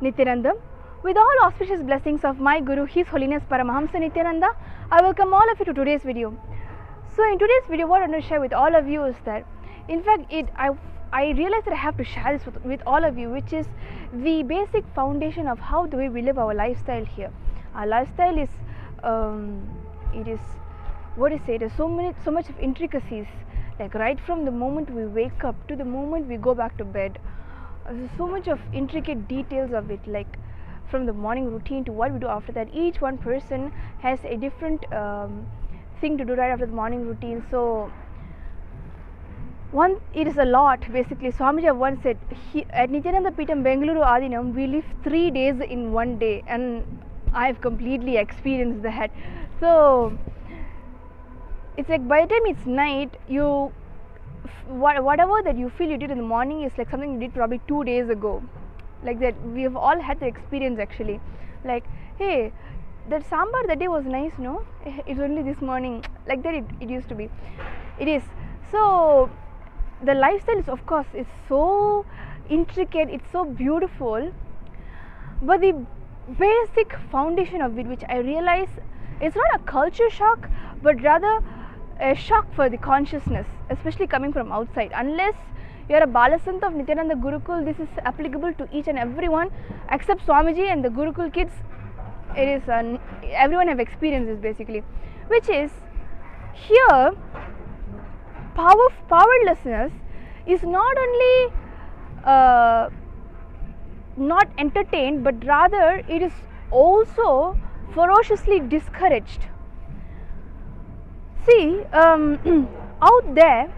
Nithyananda. With all auspicious blessings of my Guru, His Holiness Paramahamsa Nithyananda, I welcome all of you to today's video. So in today's video, what I want to share with all of you is that, in fact, I realized that I have to share this with all of you, which is the basic foundation of how the way we live our lifestyle here. Our lifestyle is, there's so much of intricacies, like right from the moment we wake up to the moment we go back to bed. There's so much of intricate details of it, like from the morning routine to what we do after that. Each one person has a different thing to do right after the morning routine. So it is a lot basically. Swamiji once said, at Nithyananda Peetham Bengaluru Adinam, we live 3 days in one day, and I've completely experienced that. So it's like by the time it's night, whatever that you feel you did in the morning is like something you did probably 2 days ago. Like that, we have all had the experience actually. Like, hey, that sambar that day was nice, no? It's only this morning. Like that it used to be. It is. So the lifestyle is, of course, it's so intricate, it's so beautiful, but the basic foundation of it, which I realize, it's not a culture shock, but rather a shock for the consciousness, especially coming from outside. Unless you are a Balasant of Nithyananda Gurukul, this is applicable to each and everyone except Swamiji and the Gurukul kids. It is everyone have experienced this basically, which is here powerlessness is not only not entertained, but rather it is also ferociously discouraged. See, out there,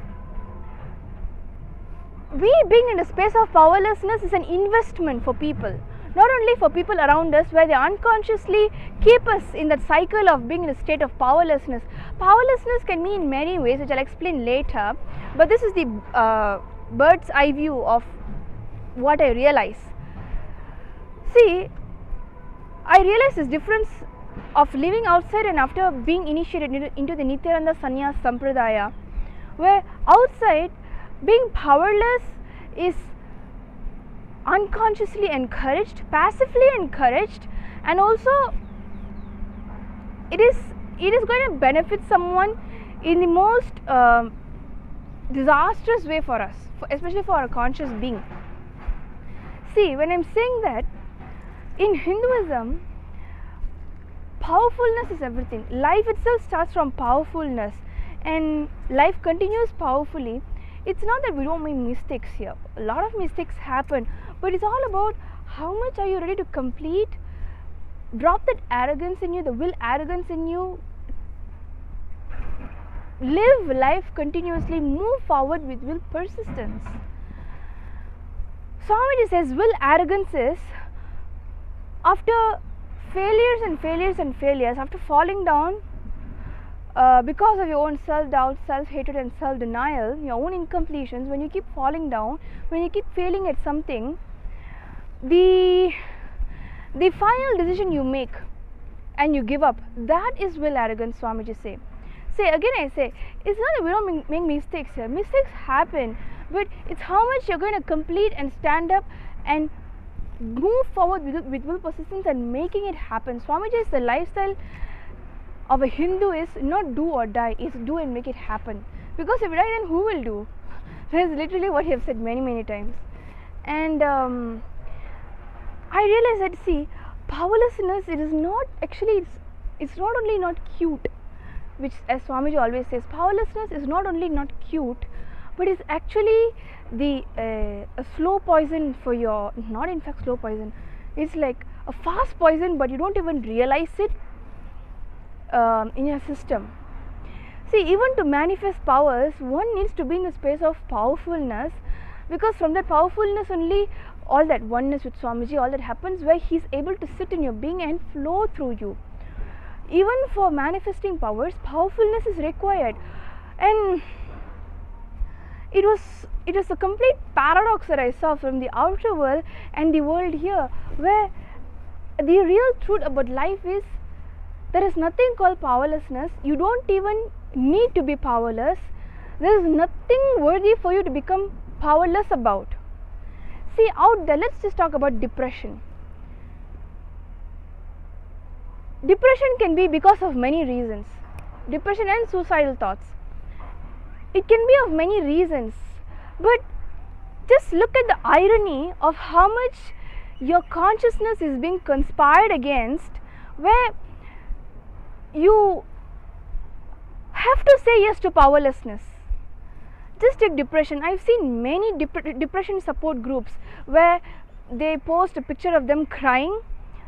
we being in a space of powerlessness is an investment for people, not only for people around us, where they unconsciously keep us in that cycle of being in a state of powerlessness. Powerlessness can mean in many ways, which I'll explain later, but this is the bird's eye view of what I realize. See, I realize this difference of living outside and after being initiated into the Nithyananda Sannyas Sampradaya, where outside being powerless is unconsciously encouraged, passively encouraged, and also it is going to benefit someone in the most disastrous way for us, especially for our conscious being. See, when I'm saying that, in Hinduism, powerfulness is everything. Life itself starts from powerfulness, and life continues powerfully. It's not that we don't make mistakes here. A lot of mistakes happen, but it's all about how much are you ready to complete, drop that arrogance in you, the will arrogance in you, live life continuously, move forward with will persistence. Swamiji says will arrogance is after failures and failures and failures, after falling down because of your own self-doubt, self-hatred and self-denial, your own incompletions, when you keep falling down, when you keep failing at something, the final decision you make and you give up, that is will arrogance, Swamiji say. Again I say, it's not that we don't make mistakes here. Mistakes happen, but it's how much you're going to complete and stand up and move forward with will persistence and making it happen. Swamiji says the lifestyle of a Hindu is not do or die, it's do and make it happen. Because if you die, then who will do? That is literally what he has said many times. And I realized that, see, powerlessness, it is not actually, it's not only not cute, which as Swamiji always says, powerlessness is not only not cute, but it's actually a slow poison for your, not in fact slow poison, it's like a fast poison, but you don't even realize it in your system. See, even to manifest powers, one needs to be in a space of powerfulness, because from that powerfulness only all that oneness with Swamiji, all that happens, where he's able to sit in your being and flow through you. Even for manifesting powers, powerfulness is required. And it was a complete paradox that I saw from the outer world and the world here, where the real truth about life is there is nothing called powerlessness. You don't even need to be powerless. There is nothing worthy for you to become powerless about. See, out there, let's just talk about depression. depression can be because of many reasons. Depression and suicidal thoughts, it can be of many reasons, but just look at the irony of how much your consciousness is being conspired against, where you have to say yes to powerlessness. Just take depression. I've seen many depression support groups where they post a picture of them crying.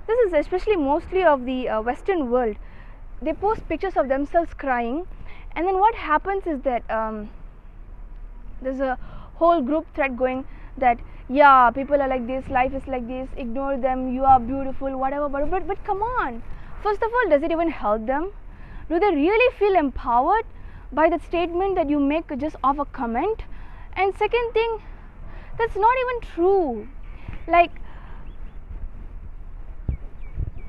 This is especially mostly of the Western world. They post pictures of themselves crying, and then what happens is that there's a whole group thread going that yeah, people are like this, life is like this, ignore them, you are beautiful, whatever. But come on, first of all, does it even help them? Do they really feel empowered by that statement that you make just off a comment? And second thing, that's not even true. Like,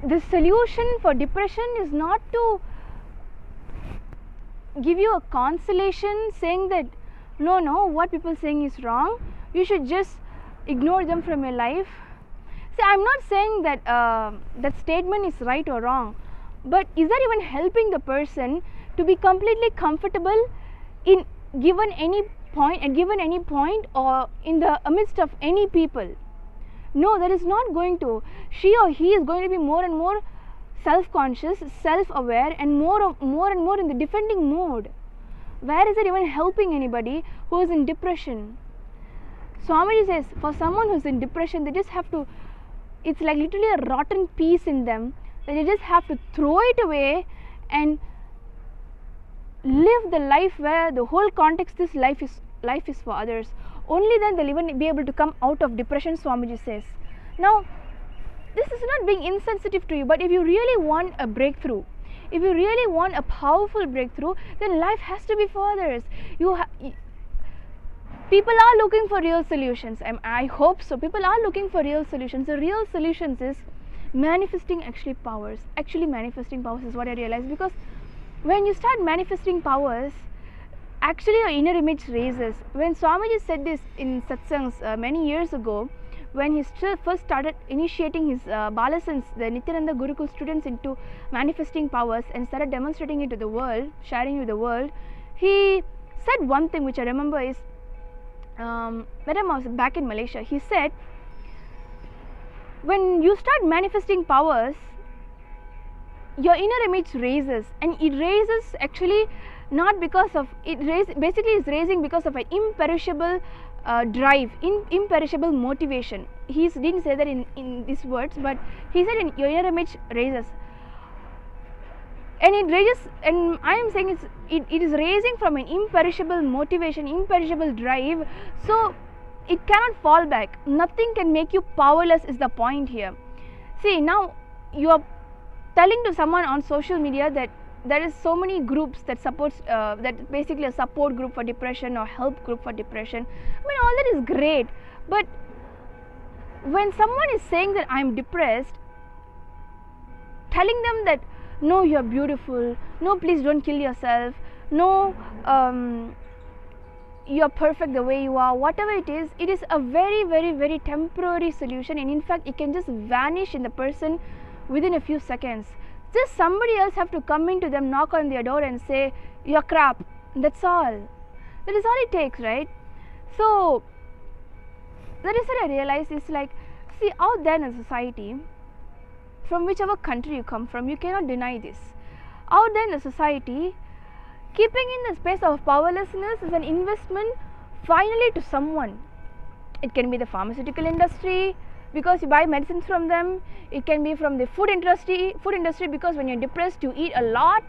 the solution for depression is not to give you a consolation saying that no, what people are saying is wrong, you should just ignore them from your life. See, I'm not saying that that statement is right or wrong, but is that even helping the person to be completely comfortable in given any point or in the amidst of any people? No, that is not going to. She or he is going to be more and more self-conscious, self-aware, and more and more in the defending mode. Where is it even helping anybody who is in depression? Swamiji says, for someone who is in depression, they just have to, it's like literally a rotten piece in them, that they just have to throw it away and live the life where the whole context is life is for others. Only then they'll even be able to come out of depression, Swamiji says. Now, this is not being insensitive to you, but if you really want a breakthrough, if you really want a powerful breakthrough, then life has to be for others. People are looking for real solutions. I hope so. People are looking for real solutions. The real solutions is manifesting powers. Actually manifesting powers is what I realized, because when you start manifesting powers, actually your inner image raises. When Swamiji said this in satsangs many years ago, when he first started initiating his Balasans, the Nithyananda Gurukul students, into manifesting powers and started demonstrating it to the world, sharing with the world, he said one thing which I remember is, when I was back in Malaysia, he said, when you start manifesting powers, your inner image raises, and it raises actually not because of basically is raising because of an imperishable drive, imperishable motivation. He didn't say that in these words, but he said your inner image raises, and it raises, and I am saying it is raising from an imperishable motivation, imperishable drive, so it cannot fall back. Nothing can make you powerless is the point here. See, now you are telling to someone on social media that there is so many groups that supports that basically a support group for depression or help group for depression. I mean, all that is great, but when someone is saying that I am depressed, telling them that no, you are beautiful, no, please don't kill yourself, no, you are perfect the way you are, whatever it is a very, very, very temporary solution, and in fact it can just vanish in the person within a few seconds. Just somebody else have to come into them, knock on their door and say, you're crap. That's all. That is all it takes, right? So that is what I realized is like, see, out there in a society, from whichever country you come from, you cannot deny this. Out there in the society, keeping in the space of powerlessness is an investment finally to someone. It can be the pharmaceutical industry, because you buy medicines from them. It can be from the food industry because when you're depressed, you eat a lot,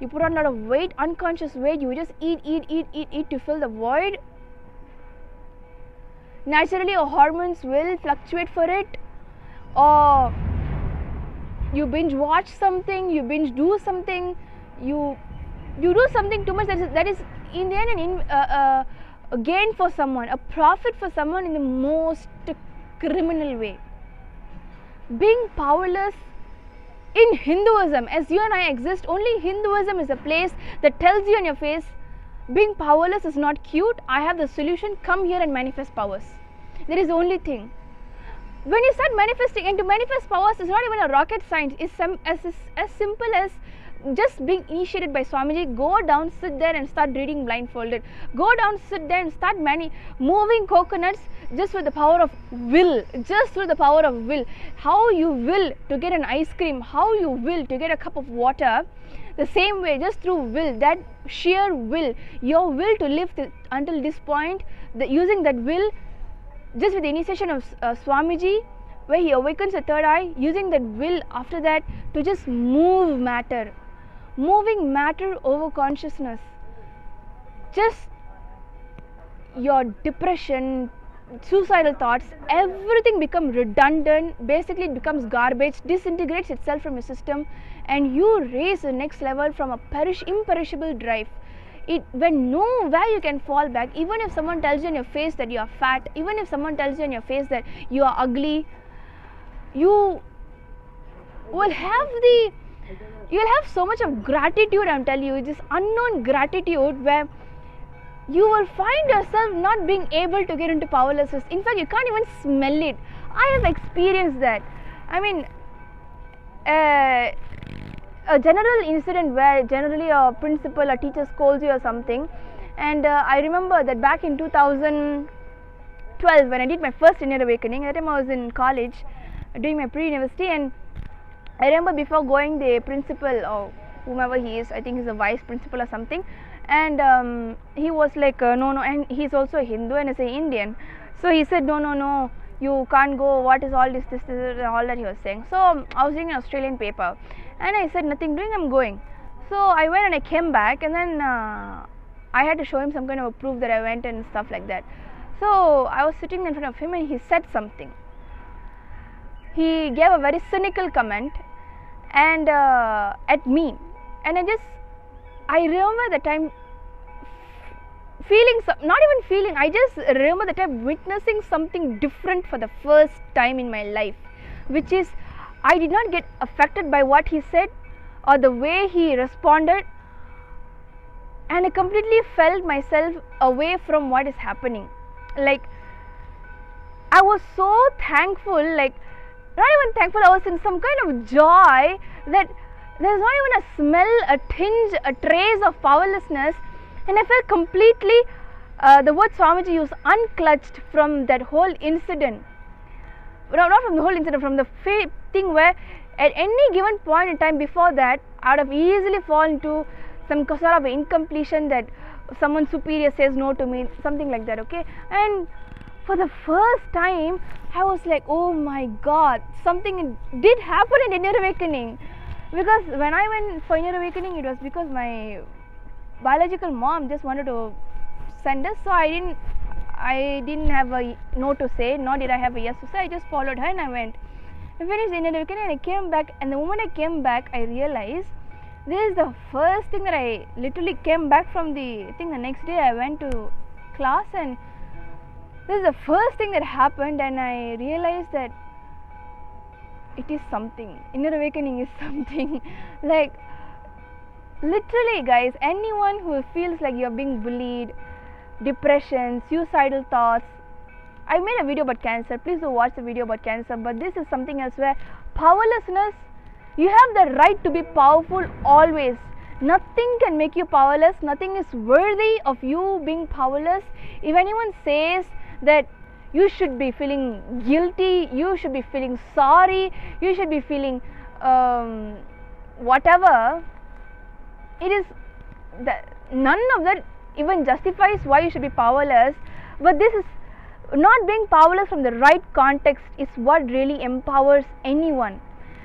you put on a lot of weight, unconscious weight, you just eat to fill the void. Naturally your hormones will fluctuate for it, or you binge watch something, you binge do something, you do something too much that is in the end a gain for someone, a profit for someone in the most criminal way. Being powerless in Hinduism, as you and I exist, only Hinduism is a place that tells you on your face, being powerless is not cute, I have the solution, come here and manifest powers. That is the only thing. when you start manifesting, and to manifest powers is not even a rocket science. It's as simple as just being initiated by Swamiji. Go down, sit there and start reading blindfolded. Go down, sit there and start moving coconuts just with the power of will. Just through the power of will. How you will to get an ice cream, how you will to get a cup of water, the same way, just through will, that sheer will, your will to live until this point, using that will, just with the initiation of Swamiji, where he awakens the third eye, using that will after that to just move matter. Moving matter over consciousness. Just your depression, suicidal thoughts, everything becomes redundant. Basically it becomes garbage, disintegrates itself from your system, and you raise the next level from a imperishable drive. When nowhere you can fall back. Even if someone tells you in your face that you are fat, even if someone tells you in your face that you are ugly, you will have so much of gratitude. I'm telling you, this unknown gratitude where you will find yourself not being able to get into powerlessness. In fact, you can't even smell it. I have experienced that. I mean, a general incident where generally a principal, a teacher scolds you or something, and I remember that back in 2012 when I did my first inner awakening. At that time I was in college doing my pre-university, and I remember before going, the principal or whomever he is, I think he's a vice principal or something, and he was like no, and he's also a Hindu and is an Indian, so he said no, you can't go, what is all this, all that he was saying. So I was doing an Australian paper and I said nothing doing, I'm going. So I went and I came back, and then I had to show him some kind of a proof that I went and stuff like that. So I was sitting in front of him and he said something. He gave a very cynical comment and at me, and I remember the time I just remember the time witnessing something different for the first time in my life, which is I did not get affected by what he said or the way he responded, and I completely felt myself away from what is happening. Like, I was so thankful, like not even thankful, I was in some kind of joy that there's not even a smell, a tinge, a trace of powerlessness, and I felt completely, the word Swamiji used, unclutched from that whole incident. No, not from the whole incident, from the thing where at any given point in time before that, I would have easily fallen into some sort of incompletion that someone superior says no to me, something like that, okay? And for the first time, I was like, oh my God, something did happen in Inner Awakening. Because when I went for Inner Awakening, it was because my biological mom just wanted to send us, so I didn't have a no to say, nor did I have a yes to say. I just followed her and I went. I finished Inner Awakening and I came back, and the moment I came back, I realized this is the first thing that I literally came back from the thing. The next day I went to class, and this is the first thing that happened, and I realized that it is something. Inner Awakening is something. Like, literally guys, anyone who feels like you're being bullied, depression, suicidal thoughts, I made a video about cancer, please do watch the video about cancer, but this is something else where powerlessness, you have the right to be powerful always. Nothing can make you powerless, nothing is worthy of you being powerless. If anyone says that you should be feeling guilty, you should be feeling sorry, you should be feeling whatever, it is none of that even justifies why you should be powerless. But this is not being powerless from the right context is what really empowers anyone.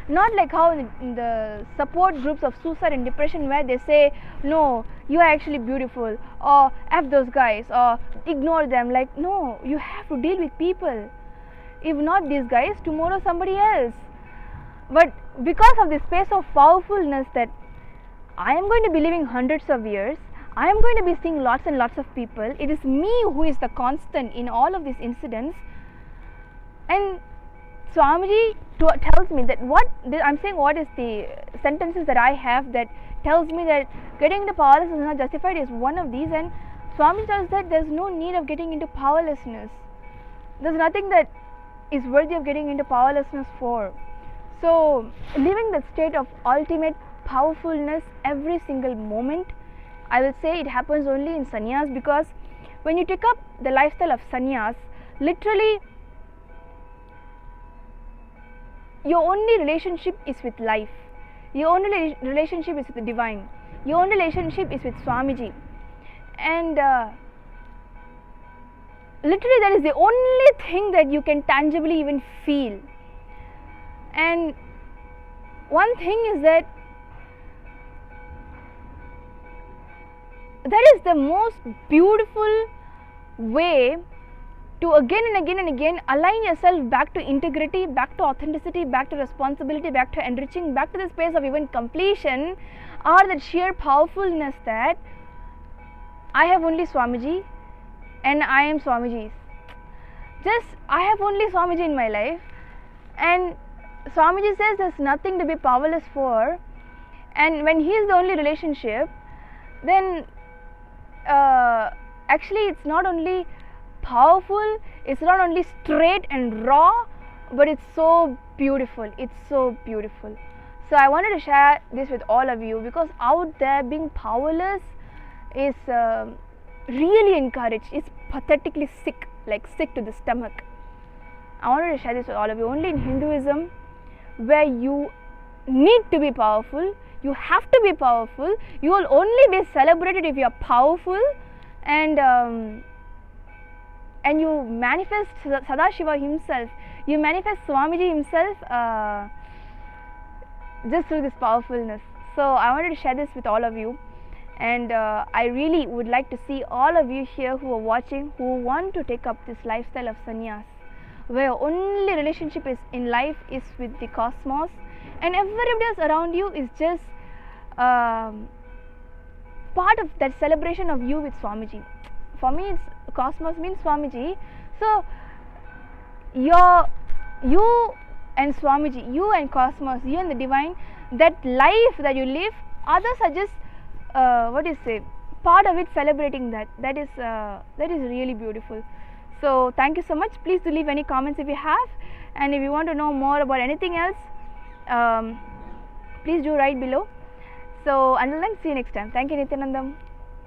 Not like how in the support groups of suicide and depression, where they say no, you are actually beautiful, or F those guys, or ignore them. Like, no, you have to deal with people. If not these guys, tomorrow somebody else. But because of this space of powerfulness that I am going to be living hundreds of years, I am going to be seeing lots and lots of people, it is me who is the constant in all of these incidents. And Swamiji tells me that I'm saying what is the sentences that I have that tells me that getting into powerlessness is not justified is one of these, and Swamiji tells that there's no need of getting into powerlessness. There's nothing that is worthy of getting into powerlessness for? So living that state of ultimate powerfulness every single moment, I will say it happens only in sannyas, because when you take up the lifestyle of sannyas, literally your only relationship is with life, your only relationship is with the divine, your only relationship is with Swamiji, and literally that is the only thing that you can tangibly even feel. And one thing is that is the most beautiful way to again and again align yourself back to integrity, back to authenticity, back to responsibility, back to enriching, back to the space of even completion, or that sheer powerfulness that I have only Swamiji and I am Swamiji's. Just I have only Swamiji in my life, and Swamiji says there's nothing to be powerless for, and when he is the only relationship, then actually it's not only powerful, it's not only straight and raw, but it's so beautiful. It's so beautiful. So I wanted to share this with all of you, because out there being powerless is really encouraged. It's pathetically sick, like sick to the stomach. I wanted to share this with all of you. Only in Hinduism, where you need to be powerful, you have to be powerful, you will only be celebrated if you are powerful, and you manifest Sadashiva himself, you manifest Swamiji himself just through this powerfulness. So I wanted to share this with all of you, and I really would like to see all of you here who are watching, who want to take up this lifestyle of sannyas, where only relationship is in life is with the cosmos, and everybody else around you is just part of that celebration of you with Swamiji. For me, it's cosmos means Swamiji. So you and Swamiji, you and cosmos, you and the divine, that life that you live, others are just part of it, celebrating that. That is really beautiful. So thank you so much. Please do leave any comments if you have, and if you want to know more about anything else, please do write below. So until then, see you next time. Thank you, Nithyanandam.